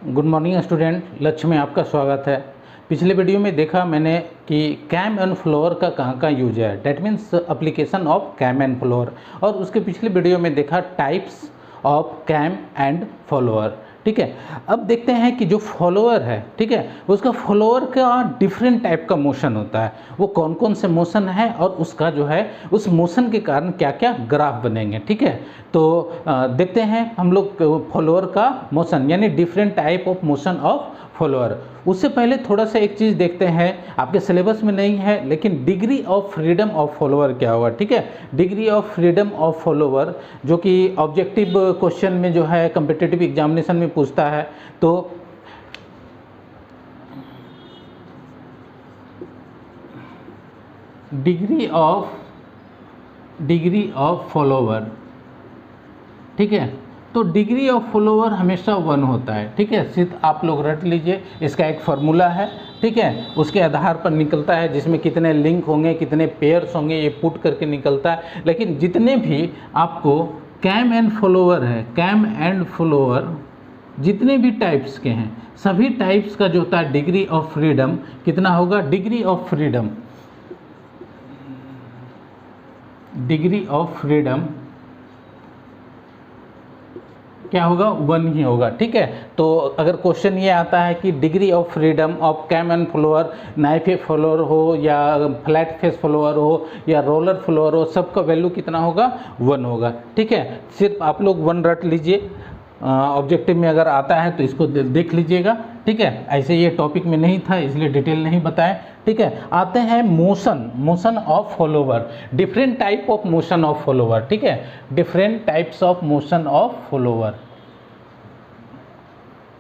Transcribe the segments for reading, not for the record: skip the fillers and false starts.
Good morning student, लक्ष्य में आपका स्वागत है। पिछले वीडियो में देखा मैंने कि कैम एंड फ्लोअर का कहाँ यूज है, that means application of cam and follower. और उसके पिछले वीडियो में देखा types of cam and follower. ठीक है, अब देखते हैं कि जो फॉलोअर है, ठीक है, उसका फॉलोअर का डिफरेंट टाइप का मोशन होता है। वो कौन कौन से मोशन है और उसका जो है उस मोशन के कारण क्या क्या ग्राफ बनेंगे। ठीक है, तो देखते हैं हम लोग फॉलोअर का मोशन यानी different type of motion of follower. उससे पहले थोड़ा सा एक चीज़ देखते हैं, आपके सिलेबस में नहीं है लेकिन degree of freedom of follower क्या होगा। ठीक है, degree of freedom of follower जो कि ऑब्जेक्टिव क्वेश्चन में जो है कम्पिटिटिव एग्जामिनेशन में पूछता है। तो डिग्री ऑफ फॉलोअर, ठीक है, तो डिग्री ऑफ फॉलोअर हमेशा 1 होता है। ठीक है, सिर्फ आप लोग रट लीजिए, इसका एक फार्मूला है। ठीक है, उसके आधार पर निकलता है, जिसमें कितने लिंक होंगे, कितने पेयर्स होंगे, ये पुट करके निकलता है। लेकिन जितने भी आपको कैम एंड फॉलोअर है, कैम एंड फॉलोअर जितने भी टाइप्स के हैं, सभी टाइप्स का जो होता है डिग्री ऑफ फ्रीडम कितना होगा। डिग्री ऑफ फ्रीडम क्या होगा, 1 ही होगा। ठीक है, तो अगर क्वेश्चन ये आता है कि degree of freedom of cam and follower, knife follower हो या फ्लैट फेस फ्लोअर हो या रोलर फ्लोअर हो, सबका वैल्यू कितना होगा, 1 होगा। ठीक है, सिर्फ आप लोग 1 रट लीजिए, ऑब्जेक्टिव में अगर आता है तो इसको देख लीजिएगा। ठीक है, ऐसे ये टॉपिक में नहीं था इसलिए डिटेल नहीं बताएं। ठीक है, आते हैं motion of follower, different type of motion of follower. ठीक है, different types of motion of follower,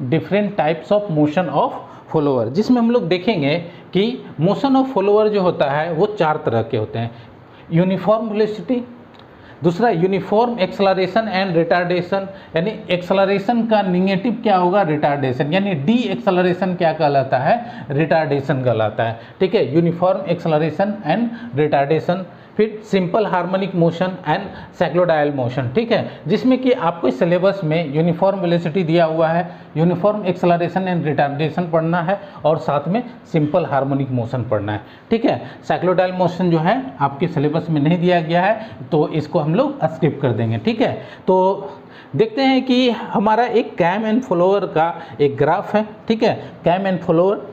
different types of motion of follower, जिसमें हम लोग देखेंगे कि मोशन ऑफ फॉलोअर जो होता है वो 4 तरह के होते हैं। यूनिफॉर्म वेलोसिटी, दूसरा यूनिफॉर्म एक्सेलरेशन एंड रिटार्डेशन, यानी एक्सेलरेशन का निगेटिव क्या होगा, रिटार्डेशन, यानी डी एक्सेलरेशन क्या कहलाता है, रिटार्डेशन कहलाता है। ठीक है, यूनिफॉर्म एक्सेलरेशन एंड रिटार्डेशन। फिर simple harmonic motion and cycloidal motion. ठीक है, जिसमें कि आपको सिलेबस में यूनिफॉर्म वेलोसिटी दिया हुआ है, यूनिफॉर्म एक्सेलरेशन एंड रिटार्डेशन पढ़ना है और साथ में सिंपल हार्मोनिक मोशन पढ़ना है। ठीक है, साइक्लोडायल मोशन जो है आपके सिलेबस में नहीं दिया गया है तो इसको हम लोग स्किप कर देंगे। ठीक है, तो देखते हैं कि हमारा एक कैम एंड फॉलोअर का एक ग्राफ है। ठीक है, कैम एंड फॉलोअर,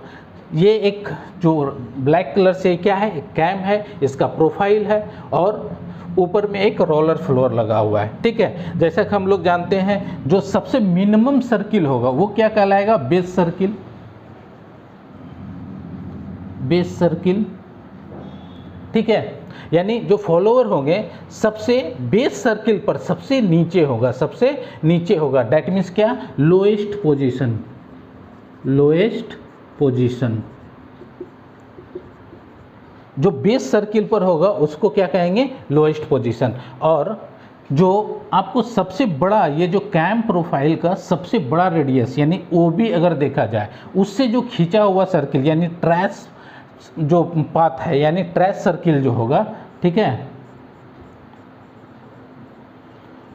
ये एक जो ब्लैक कलर से क्या है, एक कैम है, इसका प्रोफाइल है और ऊपर में एक रोलर फ्लोअर लगा हुआ है। ठीक है, जैसा कि हम लोग जानते हैं जो सबसे मिनिमम सर्किल होगा वो क्या कहलाएगा, बेस सर्किल, बेस सर्किल। ठीक है, यानी जो फॉलोअर होंगे सबसे बेस सर्किल पर सबसे नीचे होगा, सबसे नीचे होगा, दैट मीन्स क्या, लोएस्ट पोजीशन, लोएस्ट पोजीशन। जो बेस सर्किल पर होगा उसको क्या कहेंगे, लोएस्ट पोजीशन। और जो आपको सबसे बड़ा, ये जो कैम प्रोफाइल का सबसे बड़ा रेडियस यानी ओबी अगर देखा जाए, उससे जो खींचा हुआ सर्किल यानी ट्रेस जो पाथ है यानी ट्रेस सर्किल जो होगा, ठीक है,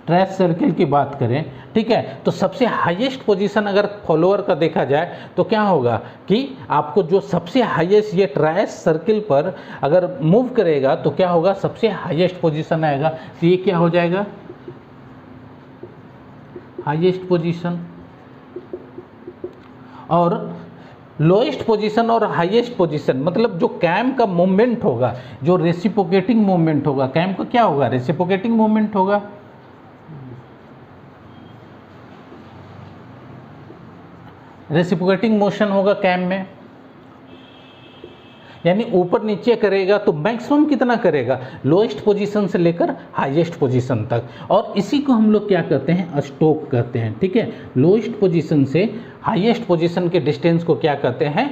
ट्रेस सर्किल की बात करें, ठीक है, तो सबसे हाईएस्ट पोजीशन अगर फॉलोअर का देखा जाए तो क्या होगा कि आपको जो सबसे हाईएस्ट ये ट्रेस सर्किल पर अगर मूव करेगा तो क्या होगा, सबसे हाईएस्ट पोजीशन आएगा। तो ये क्या हो जाएगा, हाईएस्ट पोजीशन। और लोएस्ट पोजीशन और हाईएस्ट पोजीशन मतलब जो कैम का मूवमेंट होगा, जो रेसिप्रोकेटिंग मूवमेंट होगा, कैम का क्या होगा, रेसिप्रोकेटिंग मूवमेंट होगा। रेसिप्रोकेटिंग मोशन होगा कैम में, यानी ऊपर नीचे करेगा तो मैक्सिमम कितना करेगा, लोएस्ट पोजीशन से लेकर हाईएस्ट पोजीशन तक। और इसी को हम लोग क्या कहते हैं, स्ट्रोक कहते हैं। ठीक है, लोएस्ट पोजीशन से हाईएस्ट पोजीशन के डिस्टेंस को क्या कहते हैं,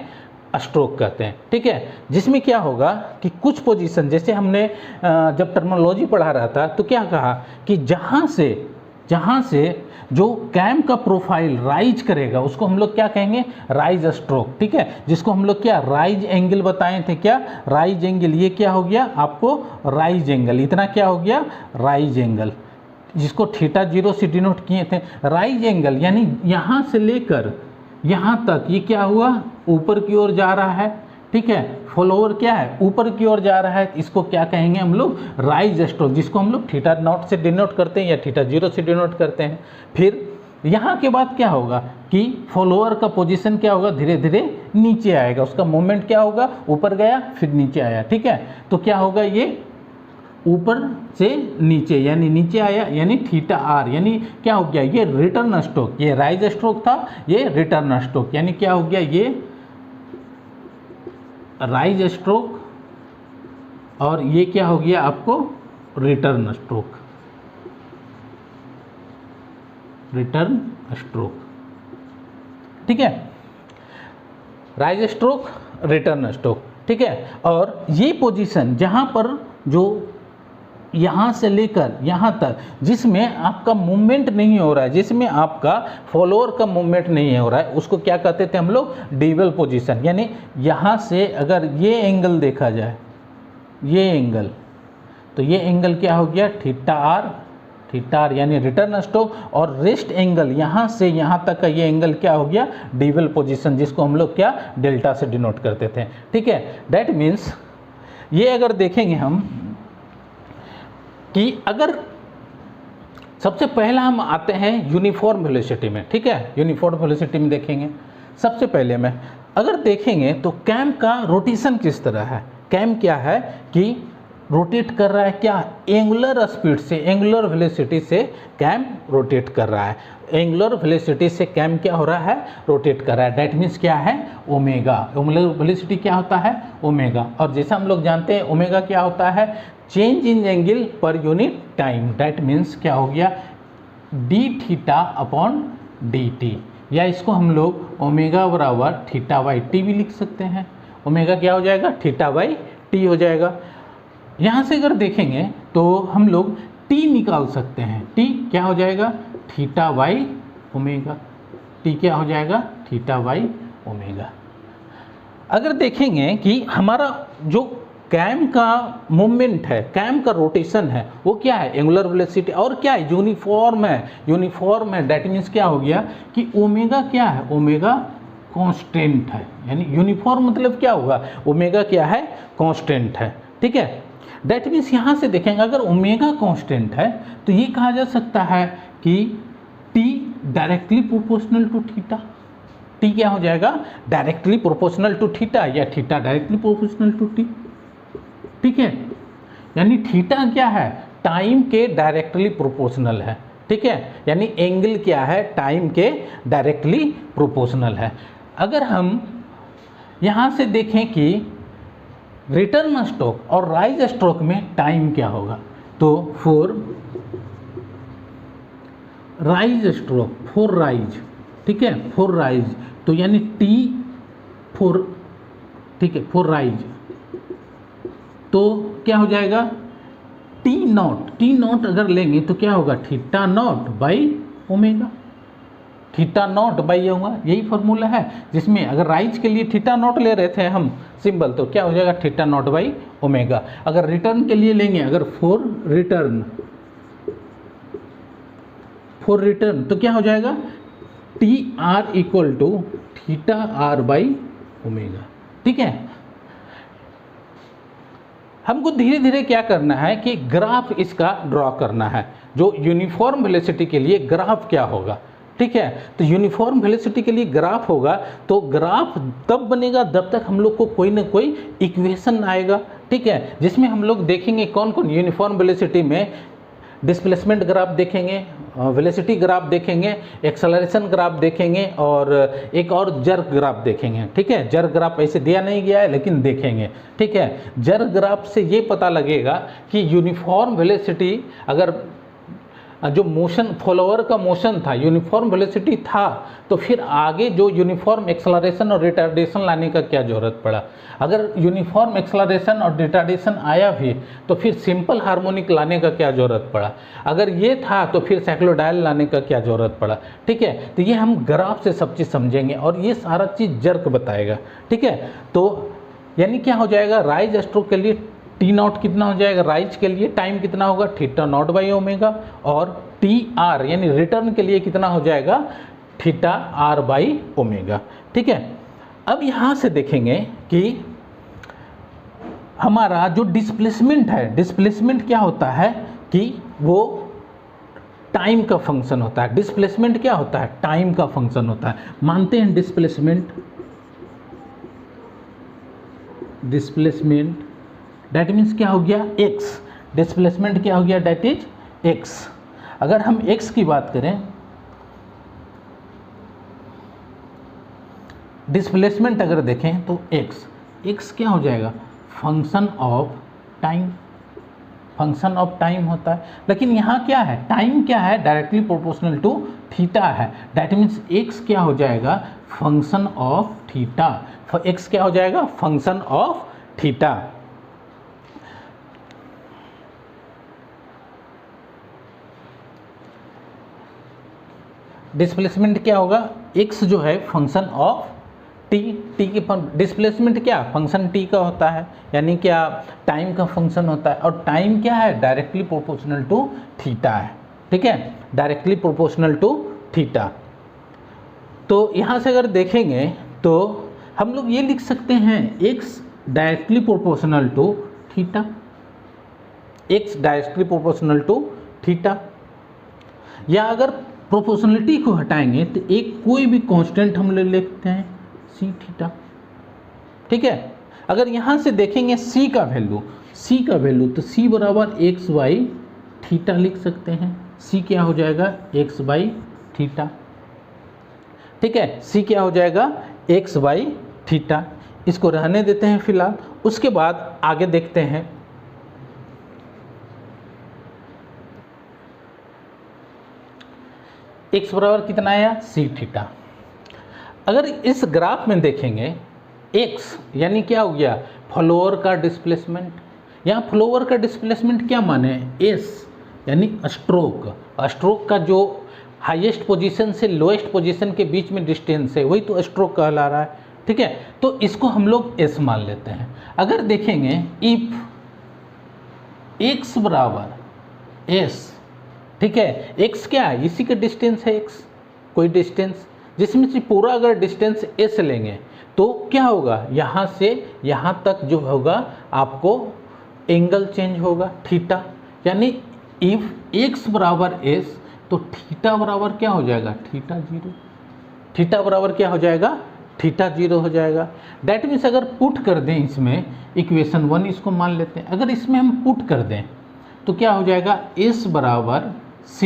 स्ट्रोक कहते हैं। ठीक है, जिसमें क्या होगा कि कुछ पोजीशन, जैसे हमने जब टर्मिनोलॉजी पढ़ा रहा था तो क्या कहा कि जहाँ से जो कैम का प्रोफाइल राइज करेगा उसको हम लोग क्या कहेंगे, राइज स्ट्रोक। ठीक है, जिसको हम लोग क्या राइज एंगल बताए थे, क्या राइज एंगल, ये क्या हो गया आपको राइज एंगल, इतना क्या हो गया राइज एंगल, जिसको थीटा 0 से डिनोट किए थे। राइज एंगल यानी यहाँ से लेकर यहाँ तक ये क्या हुआ, ऊपर की ओर जा रहा है, ठीक है, फॉलोअर क्या है, ऊपर की ओर जा रहा है, इसको क्या कहेंगे हम लोग, राइज स्ट्रोक, जिसको हम लोग थीटा नॉट से डिनोट करते हैं या थीटा जीरो से डिनोट करते हैं। फिर यहाँ के बाद क्या होगा कि फॉलोअर का पोजीशन क्या होगा, धीरे धीरे नीचे आएगा, उसका मूवमेंट क्या होगा, ऊपर गया फिर नीचे आया, ठीक है। तो क्या होगा, ये ऊपर से नीचे यानी नीचे आया यानी थीटा आर, यानी क्या हो गया, ये रिटर्न स्ट्रोक, ये राइज स्ट्रोक था, ये रिटर्न स्ट्रोक, यानी क्या हो गया, ये राइज स्ट्रोक और ये क्या हो गया आपको, रिटर्न स्ट्रोक, रिटर्न स्ट्रोक, ठीक है, राइज स्ट्रोक, रिटर्न स्ट्रोक, ठीक है। और ये पोजीशन जहाँ पर जो यहाँ से लेकर यहाँ तक जिसमें आपका मूवमेंट नहीं हो रहा है, जिसमें आपका फॉलोअर का मूवमेंट नहीं हो रहा है, उसको क्या कहते थे हम लोग, डिवेल पोजीशन। यानी यहाँ से अगर ये एंगल देखा जाए, ये एंगल, तो ये एंगल क्या हो गया, थीटा आर यानी रिटर्न स्ट्रोक, और रेस्ट एंगल यहाँ से यहाँ तक का ये एंगल क्या हो गया, डिवेल पोजीशन, जिसको हम लोग क्या डेल्टा से डिनोट करते थे, ठीक है। दैट मीन्स ये अगर देखेंगे हम कि अगर सबसे पहला हम आते हैं यूनिफॉर्म वेलोसिटी में, ठीक है, यूनिफॉर्म वेलोसिटी में देखेंगे सबसे पहले में अगर देखेंगे तो कैम का रोटेशन किस तरह है। कैम क्या है कि रोटेट कर रहा है, क्या एंगुलर स्पीड से, एंगुलर वेलोसिटी से कैम रोटेट कर रहा है, एंगुलर वेलोसिटी से कैम क्या हो रहा है, रोटेट कर रहा है। दैट मीन्स क्या है, ओमेगा, एंगुलर वेलोसिटी क्या होता है, ओमेगा। और जैसा हम लोग जानते हैं ओमेगा क्या होता है, change in angle per unit time. That means क्या हो गया, D theta upon D T, या इसको हम लोग ओमेगा बराबर थीटा बाई टी भी लिख सकते हैं। ओमेगा क्या हो जाएगा, थीटा बाई टी हो जाएगा। यहाँ से अगर देखेंगे तो हम लोग टी निकाल सकते हैं, टी क्या हो जाएगा, थीटा बाई ओमेगा, टी क्या हो जाएगा, थीटा बाई ओमेगा। अगर देखेंगे कि हमारा जो कैम का मूवमेंट है, कैम का रोटेशन है, वो क्या है, एंगुलर वेलोसिटी, और क्या है, यूनिफॉर्म है, यूनिफॉर्म है। दैट मीन्स क्या हो गया कि ओमेगा क्या है, ओमेगा कांस्टेंट है, यानी यूनिफॉर्म मतलब क्या होगा, ओमेगा क्या है, कांस्टेंट है, ठीक है। दैट मीन्स यहाँ से देखेंगे अगर ओमेगा कांस्टेंट है तो ये कहा जा सकता है कि T directly proportional to theta, T क्या हो जाएगा, डायरेक्टली प्रोपोर्शनल टू थीटा, या theta directly proportional to T, ठीक है। यानी थीटा क्या है, टाइम के डायरेक्टली प्रोपोर्शनल है, ठीक है, यानी एंगल क्या है, टाइम के डायरेक्टली प्रोपोर्शनल है। अगर हम यहाँ से देखें कि रिटर्न स्ट्रोक और राइज स्ट्रोक में टाइम क्या होगा, तो for rise stroke, for rise, ठीक है, फॉर राइज, तो यानी टी फॉर, ठीक है, फॉर राइज, तो क्या हो जाएगा, टी नॉट अगर लेंगे तो क्या होगा, theta naught by omega, theta naught by होगा, यही फॉर्मूला है। जिसमें अगर राइज के लिए थीटा नॉट ले रहे थे हम सिंबल, तो क्या हो जाएगा, थीटा नॉट बाई ओमेगा। अगर रिटर्न के लिए लेंगे, अगर फॉर रिटर्न तो क्या हो जाएगा, T R equal to theta R by omega, ठीक है। हमको धीरे धीरे क्या करना है कि ग्राफ इसका ड्रॉ करना है, जो यूनिफॉर्म वेलोसिटी के लिए ग्राफ क्या होगा, ठीक है। तो यूनिफॉर्म वेलोसिटी के लिए ग्राफ होगा, तो ग्राफ तब बनेगा जब तक हम लोग को कोई ना कोई इक्वेशन आएगा, ठीक है, जिसमें हम लोग देखेंगे कौन कौन, यूनिफॉर्म वेलोसिटी में डिस्प्लेसमेंट ग्राफ देखेंगे, वेलोसिटी ग्राफ देखेंगे, एक्सेलरेशन ग्राफ देखेंगे, और एक और जर्क ग्राफ देखेंगे, ठीक है। जर्क ग्राफ ऐसे दिया नहीं गया है लेकिन देखेंगे, ठीक है। जर्क ग्राफ से ये पता लगेगा कि यूनिफॉर्म वेलोसिटी, अगर जो मोशन फॉलोअर का मोशन था यूनिफॉर्म वेलोसिटी था, तो फिर आगे जो यूनिफॉर्म एक्सेलरेशन और रिटार्डेशन लाने का क्या ज़रूरत पड़ा। अगर यूनिफॉर्म एक्सेलरेशन और रिटार्डेशन आया भी तो फिर सिंपल हार्मोनिक लाने का क्या ज़रूरत पड़ा। अगर ये था तो फिर साइक्लोडायल लाने का क्या ज़रूरत पड़ा, ठीक है। तो ये हम ग्राफ से सब चीज़ समझेंगे और ये सारा चीज़ जर्क बताएगा, ठीक है। तो यानी क्या हो जाएगा, राइज स्ट्रोक के लिए टी नॉट कितना हो जाएगा, राइज के लिए टाइम कितना होगा, थीटा नॉट बाई ओमेगा, और टी आर यानी रिटर्न के लिए कितना हो जाएगा, थीटा आर बाई ओमेगा। ठीक है, अब यहाँ से देखेंगे कि हमारा जो डिस्प्लेसमेंट है, डिस्प्लेसमेंट क्या होता है कि वो टाइम का फंक्शन होता है। डिस्प्लेसमेंट क्या होता है? टाइम का फंक्शन होता है। मानते हैं डिस्प्लेसमेंट दैट मीन्स क्या हो गया? x। डिस्प्लेसमेंट क्या हो गया? That is x। अगर हम x की बात करें, डिस्प्लेसमेंट अगर देखें तो x क्या हो जाएगा? Function of time, function of time होता है। लेकिन यहाँ क्या है? टाइम क्या है? डायरेक्टली प्रोपोर्शनल टू थीटा है। दैट मीन्स x क्या हो जाएगा? Function of theta. x क्या हो जाएगा? Function of theta. डिस्प्लेसमेंट क्या होगा? x जो है फंक्शन ऑफ t के डिस्प्लेसमेंट क्या? फंक्शन t का होता है, यानी क्या? टाइम का फंक्शन होता है। और टाइम क्या है? डायरेक्टली प्रोपोर्शनल टू थीटा है। ठीक है, डायरेक्टली प्रोपोर्शनल टू थीटा। तो यहाँ से अगर देखेंगे तो हम लोग ये लिख सकते हैं x directly proportional to theta, x directly proportional to theta. या अगर प्रोपोर्शनलिटी को हटाएंगे तो एक कोई भी कांस्टेंट हम ले लेते हैं सी थीटा। ठीक है, अगर यहाँ से देखेंगे c का वैल्यू तो c बराबर एक्स बाई थीटा लिख सकते हैं। c क्या हो जाएगा? x by theta. ठीक है, c क्या हो जाएगा? x by theta. इसको रहने देते हैं फिलहाल, उसके बाद आगे देखते हैं। x बराबर कितना आया? c theta. अगर इस ग्राफ में देखेंगे x यानी क्या हो गया? फॉलोअर का डिस्प्लेसमेंट। यहाँ फॉलोअर का डिस्प्लेसमेंट क्या माने? s यानी स्ट्रोक का जो हाईएस्ट पोजीशन से लोएस्ट पोजीशन के बीच में डिस्टेंस है, वही तो स्ट्रोक कहला रहा है। ठीक है, तो इसको हम लोग s मान लेते हैं। अगर देखेंगे इफ x बराबर s, ठीक है, x क्या है? इसी का डिस्टेंस है x, कोई डिस्टेंस जिसमें से पूरा अगर डिस्टेंस s लेंगे तो क्या होगा? यहाँ से यहाँ तक जो होगा आपको एंगल चेंज होगा थीटा। यानी इफ x बराबर s तो थीटा बराबर क्या हो जाएगा? Theta zero. थीटा बराबर क्या हो जाएगा? थीटा जीरो हो जाएगा। दैट मीन्स अगर पुट कर दें इसमें इक्वेशन 1, इसको मान लेते हैं। अगर इसमें हम पुट कर दें तो क्या हो जाएगा? s बराबर c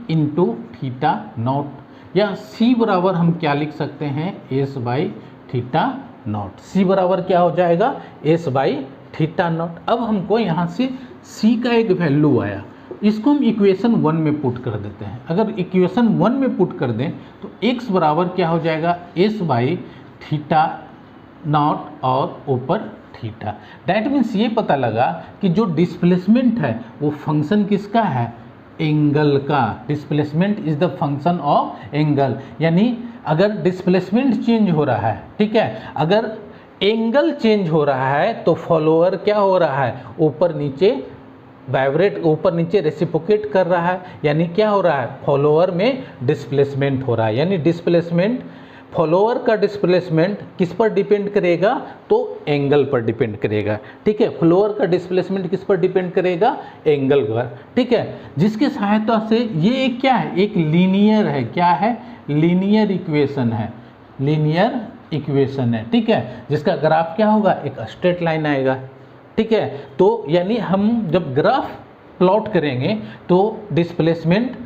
इंटू थीटा नॉट, या c बराबर हम क्या लिख सकते हैं? s by theta naught. c बराबर क्या हो जाएगा? s by theta naught. अब हमको यहाँ से c का एक वैल्यू आया, इसको हम इक्वेशन 1 में पुट कर देते हैं। अगर इक्वेशन 1 में पुट कर दें तो x बराबर क्या हो जाएगा? s बाई थीटा नॉट और ऊपर थीटा। दैट मीन्स ये पता लगा कि जो डिस्प्लेसमेंट है वो फंक्शन किसका है? एंगल का। Displacement is the function of angle. यानी अगर डिस्प्लेसमेंट चेंज हो रहा है, ठीक है, अगर एंगल चेंज हो रहा है तो फॉलोअर क्या हो रहा है? ऊपर नीचे वाइब्रेट, ऊपर नीचे रेसिप्रोकेट कर रहा है। यानी क्या हो रहा है? फॉलोअर में डिस्प्लेसमेंट हो रहा है। यानी डिस्प्लेसमेंट, फॉलोअर का डिस्प्लेसमेंट किस पर डिपेंड करेगा? तो एंगल पर डिपेंड करेगा। ठीक है, फॉलोअर का डिस्प्लेसमेंट किस पर डिपेंड करेगा? एंगल पर। ठीक है, जिसकी सहायता से ये एक क्या है? एक लीनियर है। क्या है? लीनियर इक्वेशन है। लीनियर इक्वेशन है। ठीक है, जिसका ग्राफ क्या होगा? एक स्ट्रेट लाइन आएगा। ठीक है, तो यानी हम जब ग्राफ प्लॉट करेंगे तो डिस्प्लेसमेंट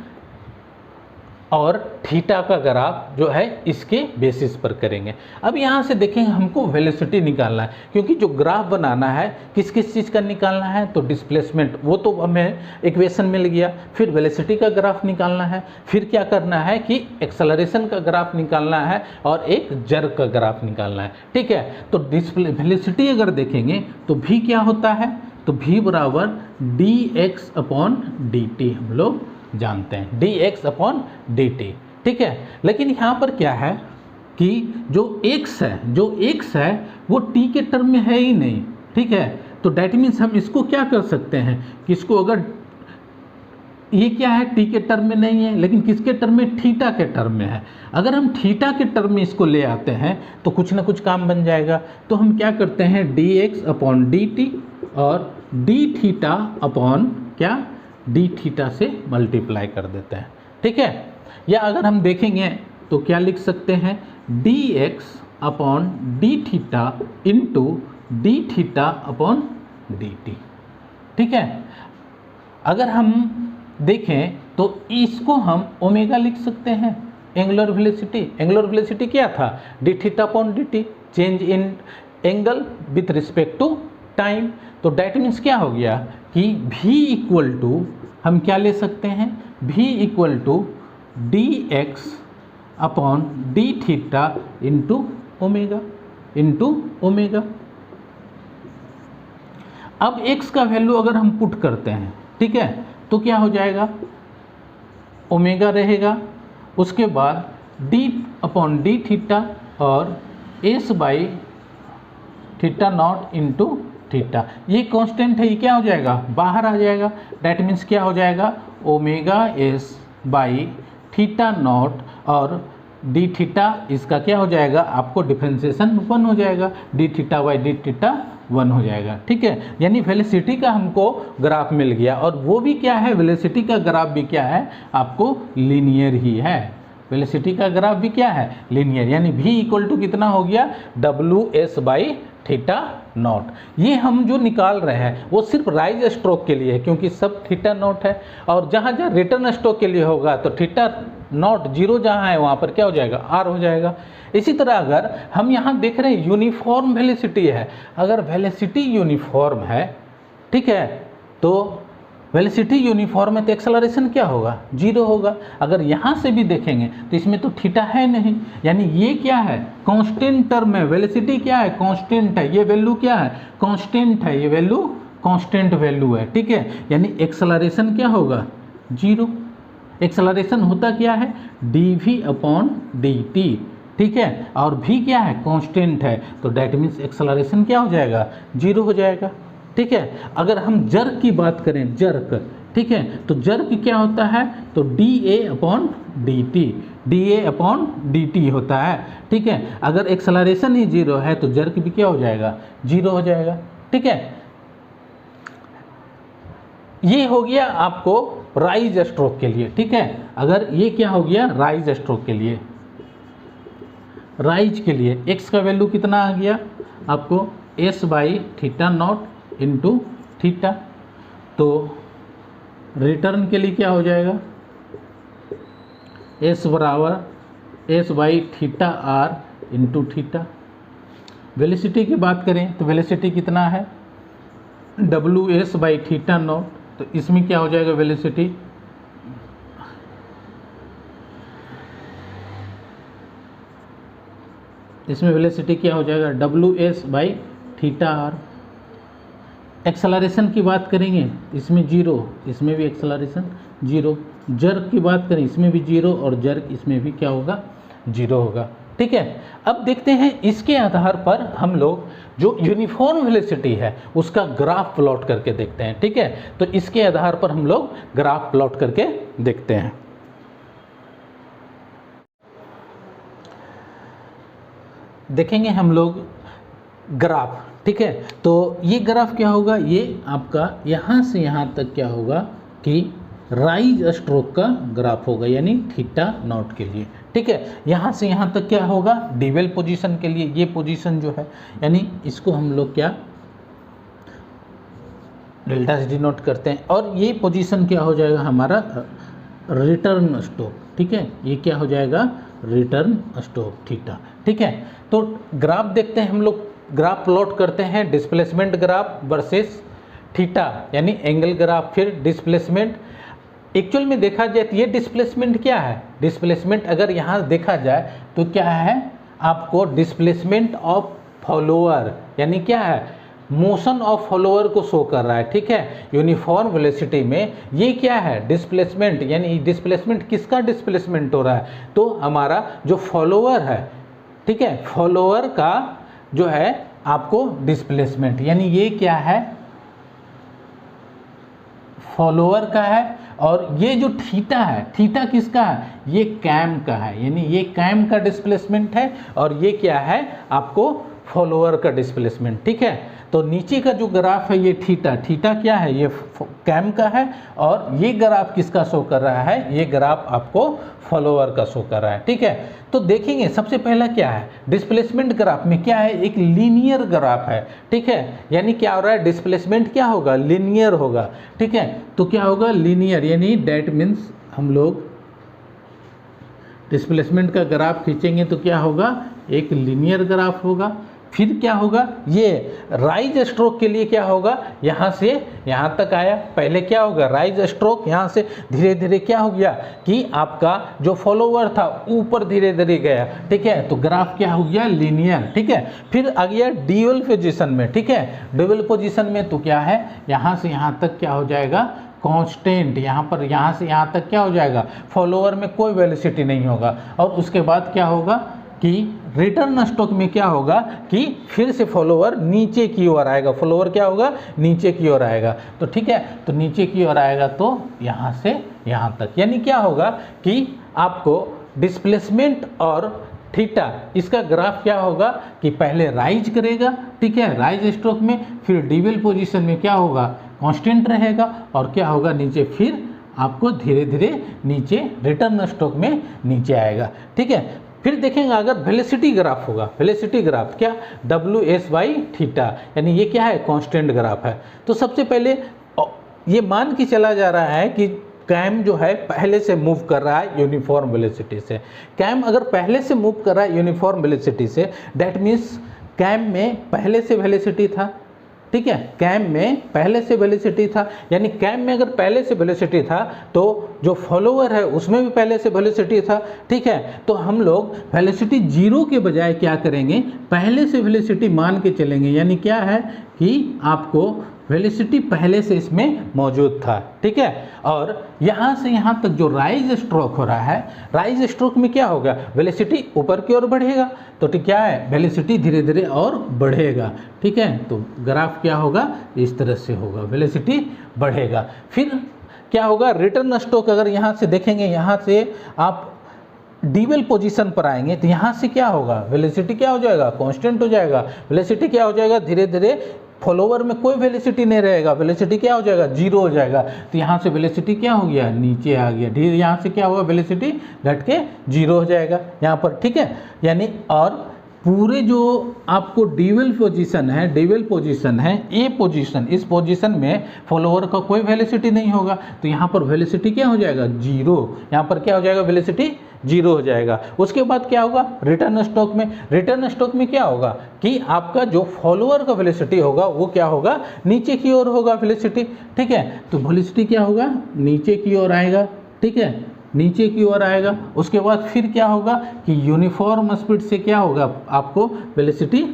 और थीटा का ग्राफ जो है इसके बेसिस पर करेंगे। अब यहाँ से देखेंगे हमको वेलोसिटी निकालना है, क्योंकि जो ग्राफ बनाना है किस किस चीज़ का निकालना है? तो डिस्प्लेसमेंट, वो तो हमें इक्वेशन मिल गया। फिर वेलोसिटी का ग्राफ निकालना है, फिर क्या करना है कि एक्सेलरेशन का ग्राफ निकालना है और एक जर्क का ग्राफ निकालना है। ठीक है, तो वेलोसिटी अगर देखेंगे तो v क्या होता है? तो v बराबर dx अपॉन dt हम लोग जानते हैं, dx अपॉन dt। ठीक है, लेकिन यहाँ पर क्या है कि जो x है वो t के टर्म में है ही नहीं। ठीक है, तो डैट मीन्स हम इसको क्या कर सकते हैं कि इसको अगर ये क्या है, टी के टर्म में नहीं है, लेकिन किसके टर्म में, थीटा के टर्म में है। अगर हम थीटा के टर्म में इसको ले आते हैं तो कुछ ना कुछ काम बन जाएगा। तो हम क्या करते हैं, dx अपॉन dt और d थीटा अपॉन क्या, d थीटा से मल्टीप्लाई कर देते हैं, ठीक है। या अगर हम देखेंगे तो क्या लिख सकते हैं, dx upon d theta into d theta upon dt, ठीक है। अगर हम देखें तो इसको हम ओमेगा लिख सकते हैं, एंगुलर वेलोसिटी। एंगुलर वेलोसिटी क्या था, D theta upon D T, change in angle with respect to time. तो डैट मीन्स क्या हो गया कि v इक्वल टू, हम क्या ले सकते हैं, v equal to D X upon D theta into omega. अब x का वैल्यू अगर हम पुट करते हैं, ठीक है, तो क्या हो जाएगा, ओमेगा रहेगा, उसके बाद d अपॉन डी थीटा और s by theta naught into theta. ये कांस्टेंट है, ये क्या हो जाएगा, बाहर आ जाएगा। डैट मीन्स क्या हो जाएगा, omega s by theta naught और डी थीटा, इसका क्या हो जाएगा, आपको डिफरेंशिएशन 1 हो जाएगा, D theta by D theta 1 हो जाएगा, ठीक है। यानी वेलोसिटी का हमको ग्राफ मिल गया, और वो भी क्या है, वेलोसिटी का ग्राफ भी क्या है, आपको लीनियर ही है। वेलोसिटी का ग्राफ भी क्या है, लीनियर। यानी v इक्वल टू कितना हो गया, WS बाई थीटा नॉट। ये हम जो निकाल रहे हैं वो सिर्फ राइज स्ट्रोक के लिए है, क्योंकि सब थीटा नॉट है, और जहाँ जहाँ रिटर्न स्ट्रोक के लिए होगा तो थीटा नॉट जीरो जहाँ है वहाँ पर क्या हो जाएगा, r हो जाएगा। इसी तरह अगर हम यहाँ देख रहे हैं यूनिफॉर्म वेलोसिटी है, अगर वेलोसिटी यूनिफॉर्म है, ठीक है, तो वेलोसिटी यूनिफॉर्म है तो एक्सेलरेशन क्या होगा, 0 होगा। अगर यहाँ से भी देखेंगे तो इसमें तो थीटा है नहीं, यानी ये क्या है, कांस्टेंट टर्म है। वेलोसिटी क्या है, कांस्टेंट है, ये वैल्यू क्या है, कांस्टेंट है, ये वैल्यू कांस्टेंट वैल्यू है, ठीक है। यानी एक्सेलरेशन क्या होगा, 0। एक्सेलरेशन होता क्या है, dv अपॉन dt, ठीक है, और v क्या है, कांस्टेंट है, तो डैट मीन्स एक्सेलरेशन क्या हो जाएगा, 0 हो जाएगा, ठीक है। अगर हम जर्क की बात करें, जर्क, ठीक है, तो जर्क क्या होता है, तो dA अपॉन dt होता है, ठीक है। अगर एक्सेलरेशन ही 0 है तो जर्क भी क्या हो जाएगा, 0 हो जाएगा, ठीक है। ये हो गया आपको राइज स्ट्रोक के लिए, ठीक है। अगर ये क्या हो गया, राइज स्ट्रोक के लिए, राइज के लिए x का वैल्यू कितना आ गया आपको, s by theta naught into theta. तो रिटर्न के लिए क्या हो जाएगा, s बराबर s by theta r into theta. Velocity की बात करें तो वेलोसिटी कितना है, WS बाई थीटा नॉट, तो इसमें क्या हो जाएगा वेलोसिटी, इसमें वेलोसिटी क्या हो जाएगा, WS by theta R. Acceleration की बात करेंगे इसमें 0, इसमें भी एक्सेलरेशन 0। जर्क की बात करें इसमें भी 0 और जर्क इसमें भी क्या होगा, 0 होगा, ठीक है। अब देखते हैं इसके आधार पर हम लोग जो यूनिफॉर्म वेलोसिटी है उसका ग्राफ प्लॉट करके देखते हैं, ठीक है। तो इसके आधार पर हम लोग ग्राफ प्लॉट करके देखते हैं। देखेंगे हम लोग ग्राफ, ठीक है। तो ये ग्राफ क्या होगा, ये आपका यहाँ से यहाँ तक क्या होगा कि राइज स्ट्रोक का ग्राफ होगा, यानी थीटा नॉट के लिए, ठीक है। यहाँ से यहाँ तक क्या होगा, डिवेल पोजीशन के लिए, ये पोजीशन जो है, यानी इसको हम लोग क्या डेल्टा से डिनोट करते हैं, और ये पोजीशन क्या हो जाएगा हमारा रिटर्न स्ट्रोक, ठीक है। ये क्या हो जाएगा, रिटर्न स्ट्रोक थीटा, ठीक है। तो ग्राफ देखते हैं हम लोग, ग्राफ प्लॉट करते हैं, डिस्प्लेसमेंट ग्राफ वर्सेस थीटा, यानी एंगल ग्राफ, फिर डिस्प्लेसमेंट। एक्चुअल में देखा जाए तो ये डिस्प्लेसमेंट क्या है, डिस्प्लेसमेंट अगर यहाँ देखा जाए तो क्या है, आपको डिस्प्लेसमेंट ऑफ फॉलोअर, यानी क्या है, मोशन ऑफ फॉलोअर को शो कर रहा है, ठीक है। यूनिफॉर्म वेलोसिटी में ये क्या है, डिस्प्लेसमेंट, यानी डिस्प्लेसमेंट किसका डिस्प्लेसमेंट हो रहा है, तो हमारा जो फॉलोअर है, ठीक है, फॉलोअर का जो है आपको डिस्प्लेसमेंट, यानी ये क्या है, फॉलोअर का है, और ये जो थीटा है, थीटा किसका है, ये कैम का है, यानी ये कैम का डिस्प्लेसमेंट है और ये क्या है आपको फॉलोअर का डिस्प्लेसमेंट। ठीक है, तो नीचे का जो ग्राफ है ये थीटा, थीटा क्या है, ये कैम का है, और ये ग्राफ किसका शो कर रहा है, ये ग्राफ आपको फॉलोअर का शो कर रहा है। ठीक है, तो देखेंगे सबसे पहला क्या है, डिस्प्लेसमेंट ग्राफ में क्या है, एक लीनियर ग्राफ है। ठीक है, यानी क्या हो रहा है, डिस्प्लेसमेंट क्या होगा, लीनियर होगा। ठीक है, तो क्या होगा, लीनियर, यानी डेट मीन्स हम लोग डिस्प्लेसमेंट का ग्राफ खींचेंगे तो क्या होगा, एक लीनियर ग्राफ होगा। फिर क्या होगा, ये राइज स्ट्रोक के लिए क्या होगा, यहाँ से यहाँ तक आया, पहले क्या होगा, राइज स्ट्रोक, यहाँ से धीरे धीरे क्या हो गया कि आपका जो फॉलोवर था ऊपर धीरे धीरे गया। ठीक है, तो ग्राफ क्या हो गया, लीनियर। ठीक है, फिर आ गया ड्यूअल पोजीशन में। ठीक है, ड्यूअल पोजीशन में तो क्या है, यहाँ से यहाँ तक क्या हो जाएगा, कांस्टेंट, यहाँ पर यहाँ से यहाँ तक क्या हो जाएगा, फॉलोअर में कोई वेलोसिटी नहीं होगा। और उसके बाद क्या होगा कि रिटर्न स्ट्रोक में क्या होगा कि फिर से फॉलोअर नीचे की ओर आएगा, फॉलोअर क्या होगा, नीचे की ओर आएगा। तो ठीक है, तो नीचे की ओर आएगा तो यहाँ से यहाँ तक, यानी क्या होगा कि आपको डिस्प्लेसमेंट और थीटा इसका ग्राफ क्या होगा कि पहले राइज करेगा। ठीक है, राइज स्ट्रोक में, फिर ड्यूअल पोजीशन में क्या होगा, कांस्टेंट रहेगा, और क्या होगा नीचे, फिर आपको धीरे धीरे नीचे रिटर्न स्ट्रोक में नीचे आएगा। ठीक है, फिर देखेंगे अगर वेलोसिटी ग्राफ होगा, वेलोसिटी ग्राफ क्या, WS/थीटा, यानी ये क्या है, कांस्टेंट ग्राफ है। तो सबसे पहले ये मान के चला जा रहा है कि कैम जो है पहले से मूव कर रहा है यूनिफॉर्म वेलोसिटी से। कैम अगर पहले से मूव कर रहा है यूनिफॉर्म वेलोसिटी से, दैट मीन्स कैम में पहले से वेलोसिटी था। ठीक है, कैम में पहले से वेलोसिटी था, यानी कैम में अगर पहले से वेलोसिटी था तो जो फॉलोअर है उसमें भी पहले से वेलोसिटी था। ठीक है, तो हम लोग वेलोसिटी जीरो के बजाय क्या करेंगे, पहले से वेलोसिटी मान के चलेंगे, यानी क्या है कि आपको वेलोसिटी पहले से इसमें मौजूद था। ठीक है, और यहाँ से यहाँ तक जो राइज स्ट्रोक हो रहा है, राइज स्ट्रोक में क्या होगा, वेलोसिटी ऊपर की ओर बढ़ेगा, तो ठीक क्या है, वेलोसिटी धीरे धीरे और बढ़ेगा। ठीक है, तो ग्राफ क्या होगा, इस तरह से होगा, वेलोसिटी बढ़ेगा। फिर क्या होगा, रिटर्न स्ट्रोक अगर यहाँ से देखेंगे, यहाँ से आप ड्यूअल पोजीशन पर आएंगे तो यहाँ से क्या होगा, वेलोसिटी क्या हो जाएगा, कांस्टेंट हो जाएगा, वेलोसिटी क्या हो जाएगा, धीरे धीरे फॉलोवर में कोई वेलोसिटी नहीं रहेगा, वेलोसिटी क्या हो जाएगा, जीरो हो जाएगा। तो यहाँ से वेलोसिटी क्या हो गया, नीचे आ गया, धीरे यहाँ से क्या होगा, वेलोसिटी घट के जीरो हो जाएगा यहाँ पर। ठीक है, यानी और पूरे जो आपको ड्यूअल पोजीशन है, ड्यूअल पोजीशन है, ए पोजीशन, इस पोजीशन में फॉलोअर का कोई वेलोसिटी नहीं होगा, तो यहाँ पर वेलोसिटी क्या हो जाएगा, जीरो, यहाँ पर क्या हो जाएगा, वेलोसिटी जीरो हो जाएगा। उसके बाद क्या होगा, रिटर्न स्ट्रोक में, रिटर्न स्ट्रोक में क्या होगा कि आपका जो फॉलोअर का वेलोसिटी होगा वो क्या होगा, नीचे की ओर होगा वेलोसिटी। ठीक है, तो वेलोसिटी क्या होगा, नीचे की ओर आएगा। ठीक है, नीचे की ओर आएगा। उसके बाद फिर क्या होगा कि यूनिफॉर्म स्पीड से क्या होगा आपको वेलोसिटी,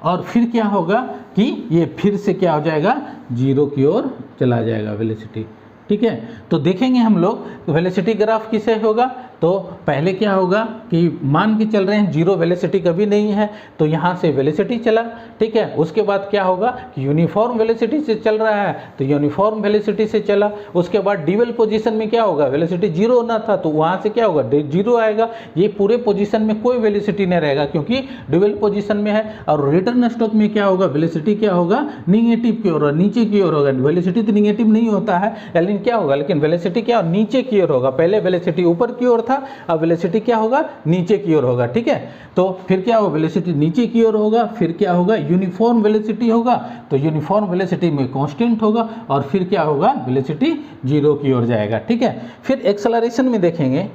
और फिर क्या होगा कि ये फिर से क्या हो जाएगा, जीरो की ओर चला जाएगा वेलोसिटी। ठीक है, तो देखेंगे हम लोग वेलोसिटी ग्राफ किसे होगा, तो पहले क्या होगा कि मान के चल रहे हैं जीरो वेलोसिटी कभी नहीं है, तो यहाँ से वेलोसिटी चला। ठीक है, उसके बाद क्या होगा कि यूनिफॉर्म वेलोसिटी से चल रहा है तो यूनिफॉर्म वेलोसिटी से चला। उसके बाद ड्यूअल पोजीशन में क्या होगा, वेलोसिटी जीरो होना था तो वहाँ से क्या होगा, जीरो आएगा। ये पूरे पोजीशन में कोई वेलोसिटी नहीं रहेगा क्योंकि ड्यूअल पोजीशन में है। और रिटर्न स्ट्रोक में क्या होगा, वेलोसिटी क्या होगा, निगेटिव की ओर, नीचे की ओर होगा। वेलोसिटी तो निगेटिव नहीं होता है, लेकिन क्या होगा, लेकिन वेलोसिटी क्या नीचे की ओर होगा। पहले वेलोसिटी ऊपर की ओर था, अब वेलोसिटी क्या होगा, नीचे की ओर होगा। ठीक है, तो फिर क्या होगा, वेलोसिटी नीचे की ओर होगा। फिर क्या होगा, यूनिफॉर्म वेलोसिटी होगा, तो यूनिफॉर्म वेलोसिटी में कांस्टेंट होगा, और फिर क्या होगा, वेलोसिटी जीरो की ओर जाएगा। ठीक है, फिर एक्सेलरेशन में देखेंगे,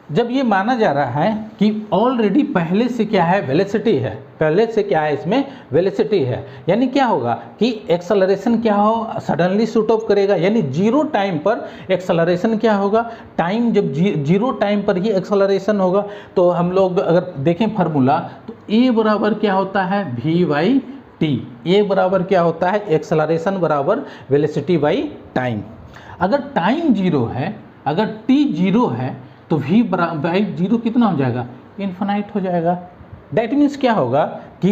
जब ये माना जा रहा है कि ऑलरेडी पहले से क्या है, वेलोसिटी है, पहले से क्या है, इसमें वेलोसिटी है, यानी क्या होगा कि एक्सेलरेशन क्या हो, सडनली शूट ऑफ करेगा। यानी जीरो टाइम पर एक्सेलरेशन क्या होगा, टाइम जब जीरो टाइम पर ही एक्सेलरेशन होगा। तो हम लोग अगर देखें फार्मूला, तो ए बराबर क्या होता है, v/t। ए बराबर क्या होता है, एक्सेलरेशन बराबर वेलोसिटी बाई टाइम। अगर टाइम जीरो है, अगर t जीरो है, तो v बाई जीरो कितना हो जाएगा, इन्फिनाइट हो जाएगा। दैट मीन्स क्या होगा कि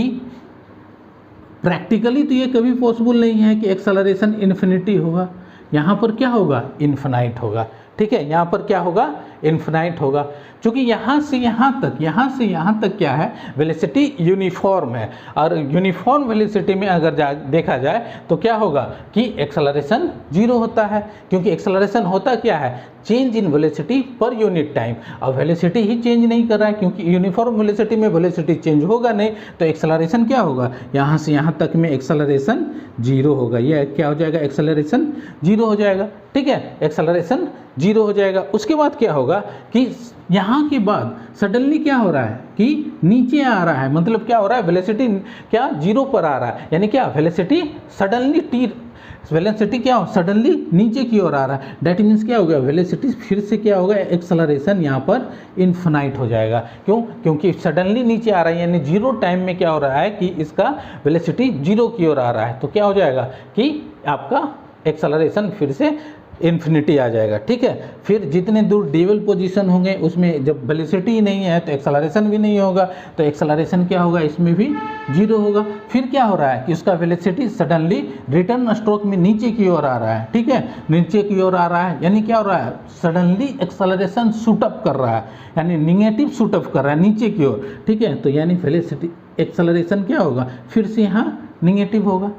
प्रैक्टिकली तो ये कभी पॉसिबल नहीं है कि एक्सेलरेशन इन्फिनिटी होगा, यहाँ पर क्या होगा, इन्फिनाइट होगा। ठीक है, यहाँ पर क्या होगा, इन्फिनाइट होगा, क्योंकि यहाँ से यहाँ तक क्या है, वेलोसिटी यूनिफॉर्म है। और यूनिफॉर्म वेलोसिटी में अगर देखा जाए तो क्या होगा कि एक्सेलरेशन जीरो होता है, क्योंकि एक्सेलरेशन होता क्या है, change in velocity per unit time. और वेलोसिटी ही चेंज नहीं कर रहा है, क्योंकि यूनिफॉर्म वेलोसिटी में वेलोसिटी चेंज होगा नहीं, तो एक्सेलरेशन क्या होगा, यहाँ से यहाँ तक में एक्सेलरेशन जीरो होगा। ये क्या हो जाएगा, एक्सेलरेशन जीरो हो जाएगा। ठीक है, एक्सेलरेशन जीरो हो जाएगा। उसके बाद क्या होगा कि यहाँ के बाद सडनली क्या हो रहा है कि नीचे आ रहा है, मतलब क्या हो रहा है, वेलोसिटी क्या जीरो पर आ रहा है, यानी क्या, वेलोसिटी सडनली वेलोसिटी क्या हो, सडनली नीचे की ओर आ रहा है। दैट मीन्स क्या हो गया, वेलोसिटी फिर से क्या होगा, एक्सेलरेशन यहाँ पर इन्फिनाइट हो जाएगा। क्यों, क्योंकि सडनली नीचे आ रहा है, यानी जीरो टाइम में क्या हो रहा है कि इसका वेलोसिटी जीरो की ओर आ रहा है, तो क्या हो जाएगा कि आपका एक्सेलरेशन फिर से इन्फिनिटी आ जाएगा। ठीक है, फिर जितने दूर डेविल पोजीशन होंगे उसमें जब वेलोसिटी नहीं है तो एक्सेलरेशन भी नहीं होगा, तो एक्सेलरेशन क्या होगा, इसमें भी जीरो होगा। फिर क्या हो रहा है कि उसका वेलोसिटी सडनली रिटर्न स्ट्रोक में नीचे की ओर आ रहा है। ठीक है, नीचे की ओर आ रहा है, यानी क्या हो रहा है, सडनली एक्सेलरेशन शूटअप कर रहा है, यानी निगेटिव शूटअप कर रहा है नीचे की ओर। ठीक है, तो यानी वेलोसिटी एक्सेलरेशन क्या होगा, फिर से यहाँ निगेटिव होगा।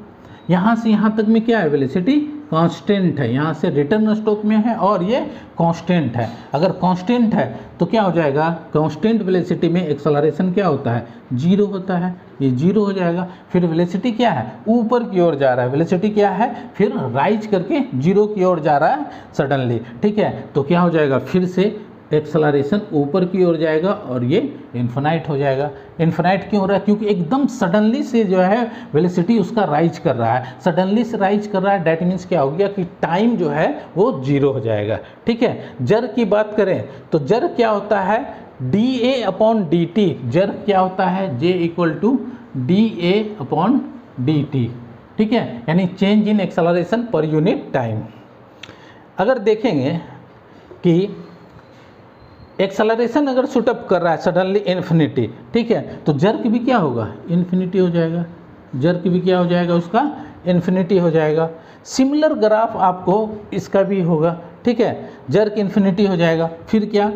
यहाँ से यहाँ तक में क्या है, वेलोसिटी कांस्टेंट है, यहाँ से रिटर्न स्ट्रोक में है और ये कांस्टेंट है। अगर कांस्टेंट है तो क्या हो जाएगा, कांस्टेंट वेलोसिटी में एक्सेलरेशन क्या होता है, जीरो होता है, ये जीरो हो जाएगा। फिर वेलोसिटी क्या है, ऊपर की ओर जा रहा है, वेलोसिटी क्या है, फिर राइज करके जीरो की ओर जा रहा है सडनली। ठीक है, तो क्या हो जाएगा, फिर से एक्सेलरेशन ऊपर की ओर जाएगा और ये इन्फिनाइट हो जाएगा। इन्फिनाइट क्यों हो रहा है, क्योंकि एकदम सडनली से जो है वेलोसिटी उसका राइज कर रहा है, सडनली से राइज कर रहा है। डैट मीन्स क्या हो गया कि टाइम जो है वो जीरो हो जाएगा। ठीक है, जर की बात करें तो जर क्या होता है, dA/dt। जर क्या होता है, J = dA/dt। ठीक है, यानी change in acceleration per unit time. अगर देखेंगे कि एक्सेलरेशन अगर शूटअप कर रहा है सडनली इन्फिनिटी, ठीक है, तो जर्क भी क्या होगा, इन्फिनिटी हो जाएगा। जर्क भी क्या हो जाएगा, उसका इन्फिनिटी हो जाएगा। सिमिलर ग्राफ आपको इसका भी होगा। ठीक है, जर्क इन्फिनिटी हो जाएगा। फिर क्या,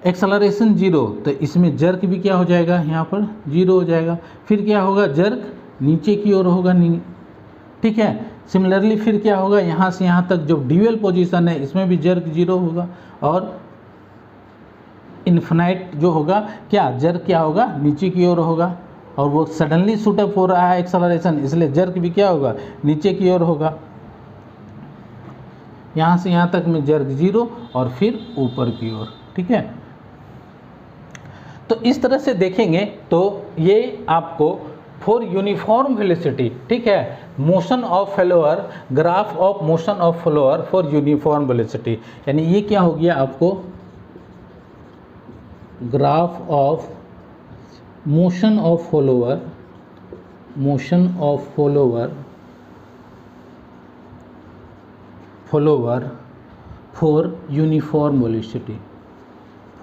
एक्सेलरेशन जीरो, तो इसमें जर्क भी क्या हो जाएगा, यहाँ पर जीरो हो जाएगा। फिर क्या होगा, जर्क नीचे की ओर होगा। ठीक है, सिमिलरली फिर क्या होगा, यहाँ से यहाँ तक जो ड्यूअल पोजीशन है इसमें भी जर्क जीरो होगा। और इन्फिनाइट जो होगा क्या, जर्क क्या होगा, नीचे की ओर होगा। और वो सडनली शूटअप हो रहा है एक्सेलरेशन, इसलिए जर्क भी क्या होगा, नीचे की ओर होगा। यहाँ से यहाँ तक में जर्क जीरो और फिर ऊपर की ओर। ठीक है, तो इस तरह से देखेंगे तो ये आपको फॉर यूनिफॉर्म वेलोसिटी, ठीक है, motion of follower, graph of motion of follower for uniform velocity, यानी ये क्या हो गया आपको, graph of motion of follower, motion of follower for uniform velocity,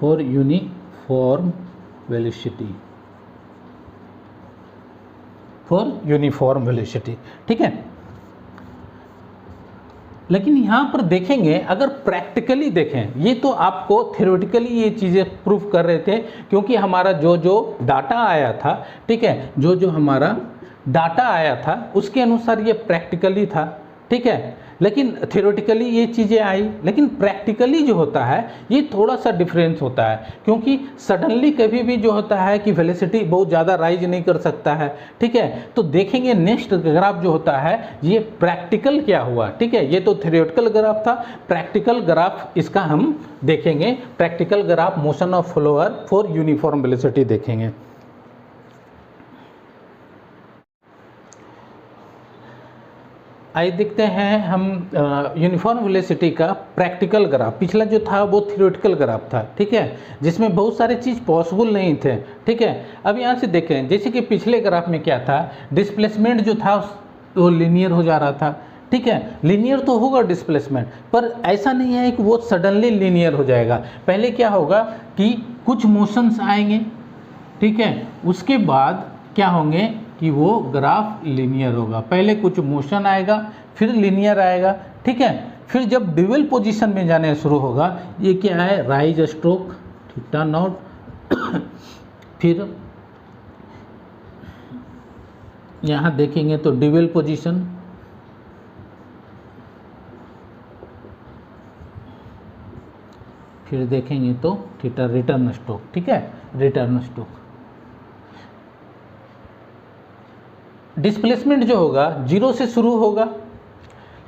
for uniform velocity, for uniform velocity. ठीक है, लेकिन यहाँ पर देखेंगे, अगर प्रैक्टिकली देखें, ये तो आपको थ्योरेटिकली ये चीज़ें प्रूफ कर रहे थे, क्योंकि हमारा जो जो डाटा आया था, ठीक है, जो जो हमारा डाटा आया था उसके अनुसार ये प्रैक्टिकली था। ठीक है, लेकिन थ्योरेटिकली ये चीज़ें आई, लेकिन प्रैक्टिकली जो होता है ये थोड़ा सा डिफरेंस होता है, क्योंकि सडनली कभी भी जो होता है कि वेलोसिटी बहुत ज़्यादा राइज नहीं कर सकता है। ठीक है, तो देखेंगे नेक्स्ट ग्राफ जो होता है ये प्रैक्टिकल क्या हुआ। ठीक है, ये तो थ्योरेटिकल ग्राफ था, प्रैक्टिकल ग्राफ इसका हम देखेंगे। Practical graph motion of follower for uniform velocity देखेंगे। आइए देखते हैं हम यूनिफॉर्म वेलोसिटी का प्रैक्टिकल ग्राफ। पिछला जो था वो थ्योरेटिकल ग्राफ था, ठीक है, जिसमें बहुत सारे चीज़ पॉसिबल नहीं थे। ठीक है, अब यहाँ से देखें, जैसे कि पिछले ग्राफ में क्या था, डिस्प्लेसमेंट जो था वो लीनियर हो जा रहा था। ठीक है, लीनियर तो होगा डिस्प्लेसमेंट, पर ऐसा नहीं है कि वो सडनली लीनियर हो जाएगा। पहले क्या होगा कि कुछ मोशंस आएंगे, ठीक है, उसके बाद क्या होंगे कि वो ग्राफ लीनियर होगा। पहले कुछ मोशन आएगा, फिर लीनियर आएगा, ठीक है। फिर जब ड्यूअल पोजीशन में जाने शुरू होगा, ये क्या है, राइज स्ट्रोक थीटा नॉट, फिर यहाँ देखेंगे तो ड्यूअल पोजीशन, फिर देखेंगे तो थीटा रिटर्न स्ट्रोक, ठीक है, रिटर्न स्ट्रोक। डिस्प्लेसमेंट जो होगा जीरो से शुरू होगा,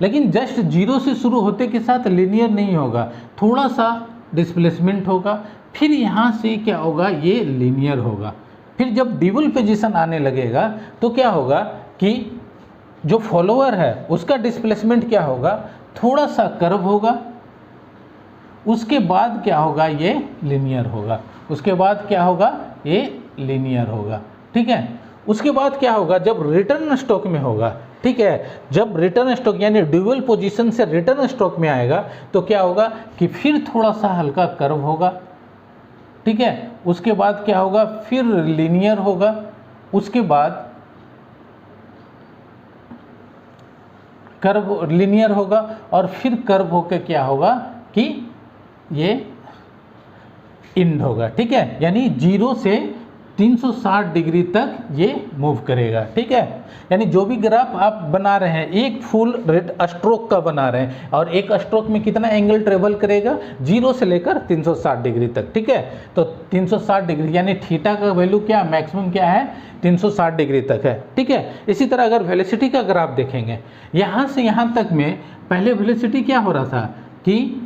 लेकिन जस्ट जीरो से शुरू होते के साथ लीनियर नहीं होगा, थोड़ा सा डिस्प्लेसमेंट होगा, फिर यहाँ से क्या होगा, ये लीनियर होगा। फिर जब ड्यूअल पोजीशन आने लगेगा तो क्या होगा कि जो फॉलोअर है उसका डिस्प्लेसमेंट क्या होगा, थोड़ा सा कर्व होगा, उसके बाद क्या होगा, ये लीनियर होगा, उसके बाद क्या होगा, ये लीनियर होगा, ठीक है। उसके बाद क्या होगा, जब रिटर्न स्ट्रोक में होगा, ठीक है, जब रिटर्न स्ट्रोक यानी ड्यूअल पोजीशन से रिटर्न स्ट्रोक में आएगा तो क्या होगा कि फिर थोड़ा सा हल्का कर्व होगा, ठीक है। उसके बाद क्या होगा, फिर लीनियर होगा, उसके बाद कर्व लीनियर होगा, और फिर कर्व होकर क्या होगा कि ये इंड होगा, ठीक है। यानी 0 से 360 डिग्री तक ये मूव करेगा, ठीक है। यानी जो भी ग्राफ आप बना रहे हैं, एक फुल स्ट्रोक का बना रहे हैं, और एक स्ट्रोक में कितना एंगल ट्रेवल करेगा, 0 से लेकर 360 डिग्री तक, ठीक है। तो 360 डिग्री यानी थीटा का वैल्यू क्या, मैक्सिमम क्या है, 360 डिग्री तक है, ठीक है। इसी तरह अगर वेलोसिटी का ग्राफ देखेंगे, यहाँ से यहाँ तक में पहले वेलोसिटी क्या हो रहा था कि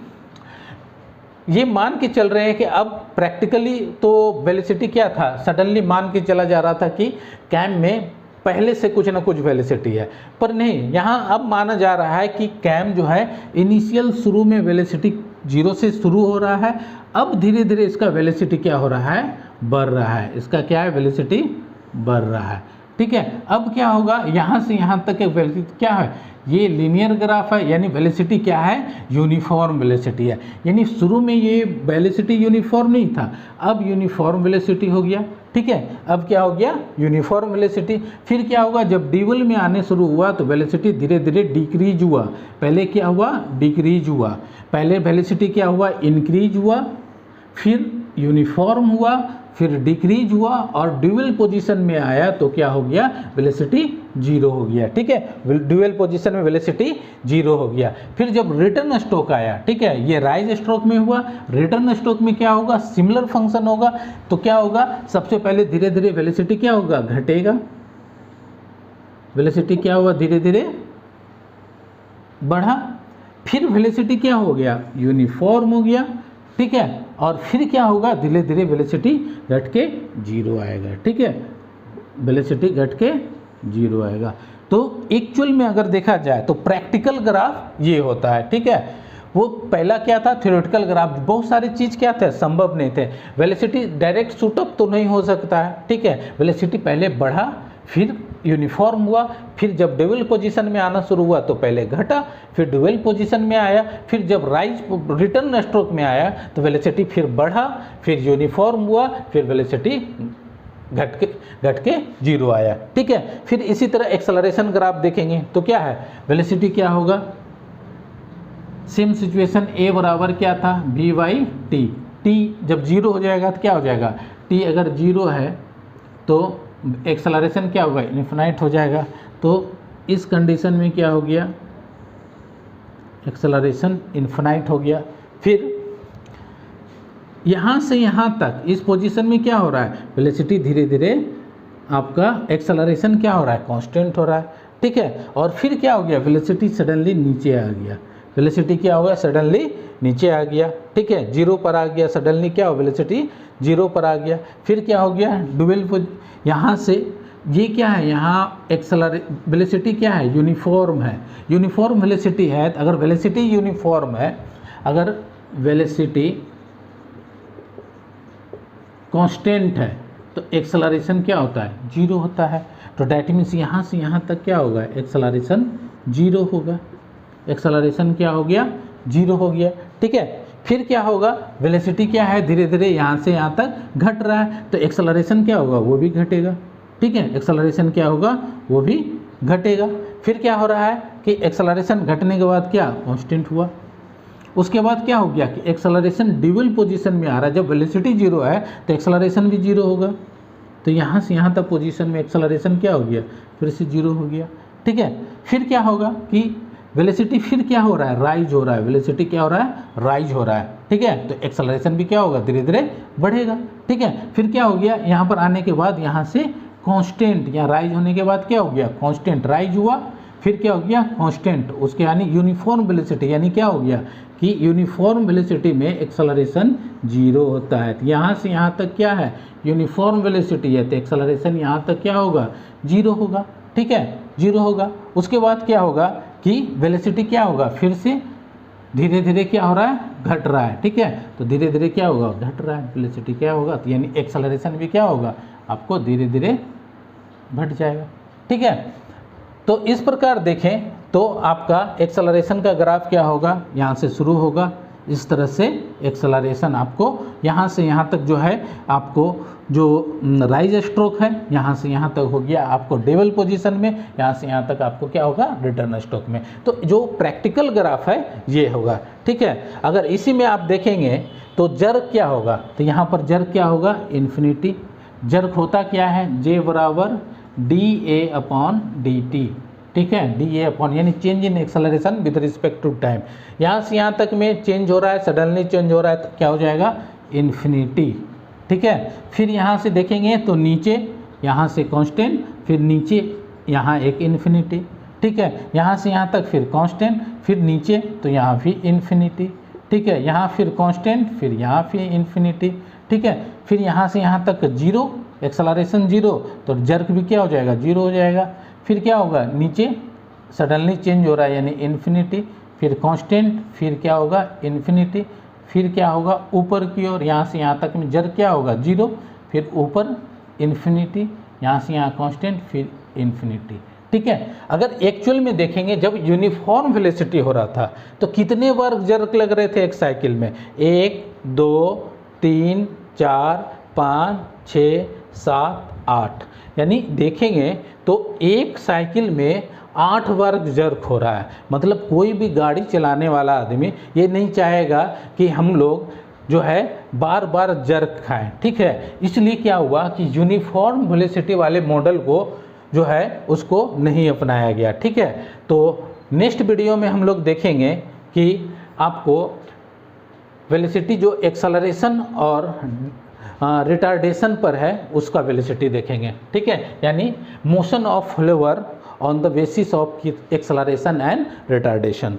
ये मान के चल रहे हैं कि अब प्रैक्टिकली तो वेलोसिटी क्या था, सडनली मान के चला जा रहा था कि कैम में पहले से कुछ ना कुछ वेलोसिटी है, पर नहीं, यहाँ अब माना जा रहा है कि कैम जो है इनिशियल शुरू में वेलोसिटी 0 से शुरू हो रहा है, अब धीरे धीरे इसका वेलोसिटी क्या हो रहा है, बढ़ रहा है, इसका क्या है, वेलोसिटी बढ़ रहा है, ठीक है। अब क्या होगा, यहाँ से यहाँ तक एक वेलोसिटी क्या है, ये लीनियर ग्राफ है, यानी वेलोसिटी क्या है, यूनिफॉर्म वेलोसिटी है। यानी शुरू में ये वेलोसिटी यूनिफॉर्म नहीं था, अब यूनिफॉर्म वेलोसिटी हो गया, ठीक है। अब क्या हो गया, यूनिफॉर्म वेलोसिटी। फिर क्या होगा, जब ड्यूअल में आने शुरू हुआ तो वेलोसिटी धीरे धीरे डिक्रीज हुआ, पहले क्या हुआ, डिक्रीज हुआ, पहले वेलोसिटी क्या हुआ, इंक्रीज हुआ, फिर यूनिफॉर्म हुआ, फिर डिक्रीज हुआ, और ड्यूअल पोजीशन में आया तो क्या हो गया, वेलोसिटी 0 हो गया, ठीक है। ड्यूअल पोजीशन में वेलोसिटी 0 हो गया। फिर जब रिटर्न स्ट्रोक आया, ठीक है, ये राइज स्ट्रोक में हुआ, रिटर्न स्ट्रोक में क्या होगा, सिमिलर फंक्शन होगा, तो क्या होगा, सबसे पहले धीरे धीरे वेलोसिटी क्या होगा, घटेगा, वेलोसिटी क्या हुआ, धीरे धीरे बढ़ा, फिर वेलोसिटी क्या हो गया, यूनिफॉर्म हो गया, ठीक है। और फिर क्या होगा, धीरे धीरे वेलोसिटी घट के 0 आएगा, ठीक है, वेलोसिटी घट के 0 आएगा। तो एक्चुअल में अगर देखा जाए तो प्रैक्टिकल ग्राफ ये होता है, ठीक है। वो पहला क्या था, थ्योरेटिकल ग्राफ, बहुत सारी चीज़ क्या थे, संभव नहीं थे, वेलोसिटी डायरेक्ट शूटअप तो नहीं हो सकता है, ठीक है। वेलोसिटी पहले बढ़ा, फिर यूनिफॉर्म हुआ, फिर जब ड्यूअल पोजीशन में आना शुरू हुआ तो पहले घटा, फिर ड्यूअल पोजीशन में आया, फिर जब राइज रिटर्न स्ट्रोक में आया तो वेलोसिटी फिर बढ़ा, फिर यूनिफॉर्म हुआ, फिर वेलोसिटी घट के 0 आया, ठीक है। फिर इसी तरह एक्सेलरेशन ग्राफ देखेंगे तो क्या है, वेलोसिटी क्या होगा, सेम सिचुएशन, a बराबर क्या था, v/t, t जब 0 हो जाएगा तो क्या हो जाएगा, t अगर 0 है तो एक्सेलरेशन क्या होगा, इन्फिनाइट हो जाएगा। तो इस कंडीशन में क्या हो गया, एक्सेलरेशन इन्फिनाइट हो गया। फिर यहाँ से यहाँ तक इस पोजीशन में क्या हो रहा है, वेलोसिटी धीरे धीरे आपका एक्सेलरेशन क्या हो रहा है, कांस्टेंट हो रहा है, ठीक है। और फिर क्या हो गया, वेलोसिटी सडनली नीचे आ गया, वेलोसिटी क्या होगा, सडनली नीचे आ गया, ठीक है, 0 पर आ गया, सडनली क्या हो, वेलोसिटी 0 पर आ गया। फिर क्या हो गया, ड्यूअल यहाँ से ये क्या है, यहाँ वेलोसिटी क्या है, यूनिफॉर्म है, यूनिफॉर्म वेलोसिटी है। अगर वेलोसिटी यूनिफॉर्म है, अगर वेलोसिटी कांस्टेंट है तो एक्सेलरेशन क्या होता है, 0 होता है। तो डैट मीन्स यहाँ से यहाँ तक क्या होगा, एक्सेलरेशन 0 होगा, एक्सेलरेशन क्या हो गया, 0 हो गया, ठीक है। फिर क्या होगा, वेलोसिटी क्या है, धीरे धीरे यहाँ से यहाँ तक घट रहा है तो एक्सेलरेशन क्या होगा, वो भी घटेगा, ठीक है, एक्सेलरेशन क्या होगा, वो भी घटेगा। फिर क्या हो रहा है कि एक्सेलरेशन घटने के बाद क्या, कांस्टेंट हुआ। उसके बाद क्या हो गया कि एक्सेलरेशन ड्यूअल पोजीशन में आ रहा है। जब वेलोसिटी जीरो है तो एक्सेलरेशन भी जीरो होगा। तो यहाँ से यहाँ तक पोजीशन में एक्सेलरेशन क्या हो गया, फिर से जीरो हो गया। ठीक है, फिर क्या होगा कि वेलोसिटी फिर क्या हो रहा है, राइज हो रहा है। वेलोसिटी क्या हो रहा है, राइज हो रहा है। ठीक है, तो एक्सेलरेशन भी क्या होगा, धीरे धीरे बढ़ेगा। ठीक है, फिर क्या हो गया, यहाँ पर आने के बाद यहाँ से कांस्टेंट, यहाँ राइज होने के बाद क्या हो गया, कांस्टेंट राइज हुआ। फिर क्या हो गया, कांस्टेंट, उसके यानी यूनिफॉर्म वेलोसिटी, यानी क्या हो गया कि यूनिफॉर्म वेलोसिटी में एक्सेलरेशन जीरो होता है। तो यहाँ से यहाँ तक क्या है, यूनिफॉर्म वेलोसिटी है, तो एक्सेलरेशन यहाँ तक क्या होगा, जीरो होगा। ठीक है, जीरो होगा। उसके बाद क्या होगा कि वेलोसिटी क्या होगा, फिर से धीरे धीरे क्या हो रहा है, घट रहा है। ठीक है, तो धीरे धीरे क्या होगा, घट रहा है, वेलोसिटी क्या होगा, तो यानी एक्सेलरेशन भी क्या होगा, आपको धीरे धीरे घट जाएगा। ठीक है, तो इस प्रकार देखें तो आपका एक्सेलरेशन का ग्राफ क्या होगा, यहाँ से शुरू होगा, इस तरह से एक्सेलरेशन आपको यहाँ से यहाँ तक जो है, आपको जो राइज स्ट्रोक है यहाँ से यहाँ तक हो गया आपको डेवल पोजीशन में, यहाँ से यहाँ तक आपको क्या होगा, रिटर्न स्ट्रोक में। तो जो प्रैक्टिकल ग्राफ है ये होगा। ठीक है, अगर इसी में आप देखेंगे तो जर्क क्या होगा, तो यहाँ पर जर्क क्या होगा, इन्फिनिटी। जर्क होता क्या है, जे बराबर dA/dt। ठीक है, dA/ यानी change in acceleration with respect to time. यहाँ से यहाँ तक में चेंज हो रहा है, सडनली चेंज हो रहा है, तो क्या हो जाएगा, इन्फिनिटी। ठीक है, फिर यहाँ से देखेंगे तो नीचे यहाँ से कांस्टेंट, फिर नीचे यहाँ एक इन्फिनिटी। ठीक है, यहाँ से यहाँ तक फिर कांस्टेंट, फिर नीचे तो यहाँ भी इन्फिनिटी। ठीक है, यहाँ फिर कांस्टेंट, फिर यहाँ फिर इन्फिनिटी। ठीक है, फिर यहाँ से यहाँ तक जीरो, एक्सेलरेशन जीरो, तो जर्क भी क्या हो जाएगा, जीरो हो जाएगा। फिर क्या होगा, नीचे सडनली चेंज हो रहा है यानी इन्फिनिटी, फिर कांस्टेंट, फिर क्या होगा, इन्फिनिटी, फिर क्या होगा ऊपर की ओर, यहाँ से यहाँ तक में जर्क क्या होगा, जीरो, फिर ऊपर इन्फिनिटी, यहाँ से यहाँ कांस्टेंट, फिर इन्फिनिटी। ठीक है, अगर एक्चुअल में देखेंगे जब यूनिफॉर्म वेलोसिटी हो रहा था तो कितने बार जर्क लग रहे थे एक साइकिल में, 1 2 3 4 5 6 7 8, यानी देखेंगे तो एक साइकिल में 8 बार जर्क हो रहा है। मतलब कोई भी गाड़ी चलाने वाला आदमी ये नहीं चाहेगा कि हम लोग जो है बार बार जर्क खाएं। ठीक है, इसलिए क्या हुआ कि यूनिफॉर्म वेलोसिटी वाले मॉडल को जो है उसको नहीं अपनाया गया। ठीक है, तो नेक्स्ट वीडियो में हम लोग देखेंगे कि आपको वेलोसिटी जो एक्सेलरेशन और रिटार्डेशन पर है उसका वेलोसिटी देखेंगे। ठीक है, यानी motion of flower on the basis of acceleration and retardation.